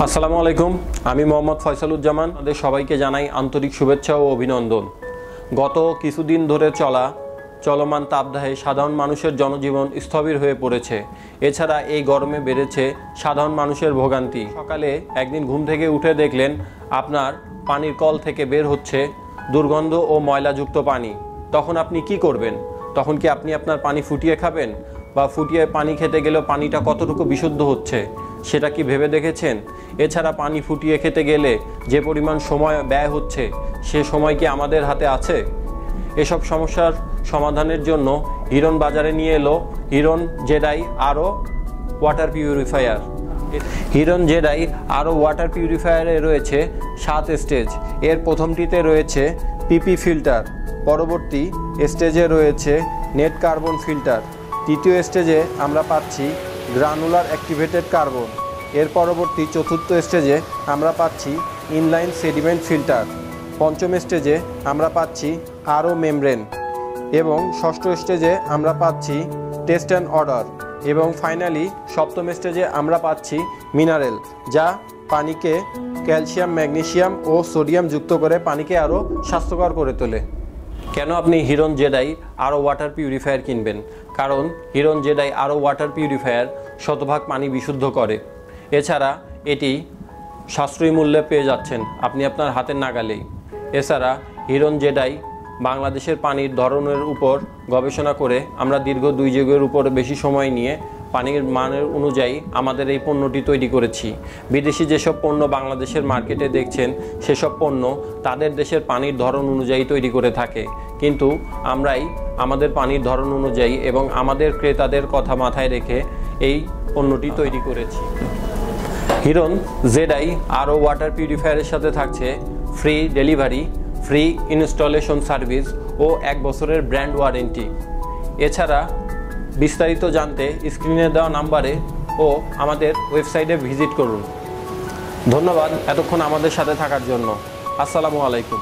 আসসালামু আলাইকুম। আমি মোহাম্মদ ফয়সালুজ্জামান। আমাদের সবাইকে জানাই আন্তরিক শুভেচ্ছা ও অভিনন্দন। গত কিছুদিন ধরে চলমান তাপদাহে সাধারণ মানুষের জনজীবন স্থবির হয়ে পড়েছে। এছাড়া এই গরমে বেড়েছে সাধারণ মানুষের ভোগান্তি। সকালে একদিন ঘুম থেকে উঠে দেখলেন আপনার পানির কল থেকে বের হচ্ছে দুর্গন্ধ ও ময়লাযুক্ত পানি। তখন আপনি কি করবেন? তখন কি আপনি আপনার পানি ফুটিয়ে খাবেন? বা ফুটিয়ে পানি খেতে গেলেও পানিটা কতটুকু বিশুদ্ধ হচ্ছে সেটা কি ভেবে দেখেছেন? এছাড়া পানি ফুটিয়ে খেতে গেলে যে পরিমাণ সময় ব্যয় হচ্ছে সে সময় কি আমাদের হাতে আছে? এসব সমস্যার সমাধানের জন্য হিরন বাজারে নিয়ে এলো হিরন জেডাই আরও ওয়াটার পিউরিফায়ার। হিরন জেডাই আরও ওয়াটার পিউরিফায়ারে রয়েছে 7 স্টেজ। এর প্রথমটিতে রয়েছে পিপি ফিল্টার, পরবর্তী স্টেজে রয়েছে নেট কার্বন ফিল্টার, তৃতীয় স্টেজে আমরা পাচ্ছি গ্রানুলার অ্যাক্টিভেটেড কার্বন, এর পরবর্তী চতুর্থ স্টেজে আমরা পাচ্ছি ইনলাইন সেডিমেন্ট ফিল্টার, পঞ্চম স্টেজে আমরা পাচ্ছি আরও মেমব্রেন এবং ষষ্ঠ স্টেজে আমরা পাচ্ছি টেস্ট অ্যান্ড অর্ডার এবং ফাইনালি সপ্তম স্টেজে আমরা পাচ্ছি মিনারেল, যা পানিকে ক্যালসিয়াম, ম্যাগনেসিয়াম ও সোডিয়াম যুক্ত করে পানিকে আরও স্বাস্থ্যকর করে তোলে। কেন আপনি হিরন জেডাই আরও ওয়াটার পিউরিফায়ার কিনবেন? কারণ হিরন জেডাই আরও ওয়াটার পিউরিফায়ার শতভাগ পানি বিশুদ্ধ করে। এছাড়া এটি সাশ্রয়ী মূল্যে পেয়ে যাচ্ছেন আপনি আপনার হাতের নাগালেই। এছাড়া হিরন জেডাই বাংলাদেশের পানির ধরনের উপর গবেষণা করে আমরা দীর্ঘ 2 যুগের উপর বেশি সময় নিয়ে পানির মানের অনুযায়ী আমাদের এই পণ্যটি তৈরি করেছি। বিদেশি যেসব পণ্য বাংলাদেশের মার্কেটে দেখছেন সেসব পণ্য তাদের দেশের পানির ধরন অনুযায়ী তৈরি করে থাকে, কিন্তু আমরাই আমাদের পানির ধরন অনুযায়ী এবং আমাদের ক্রেতাদের কথা মাথায় রেখে এই পণ্যটি তৈরি করেছি। হিরন জেডাই আরও ওয়াটার পিউরিফায়ারের সাথে থাকছে free delivery, free installation service ও 1 বছরের ব্র্যান্ড ওয়ারেন্টি। এছাড়া বিস্তারিত জানতে স্ক্রিনে দেওয়া নাম্বারে ও আমাদের ওয়েবসাইটে ভিজিট করুন। ধন্যবাদ এতক্ষণ আমাদের সাথে থাকার জন্য। আসসালামু আলাইকুম।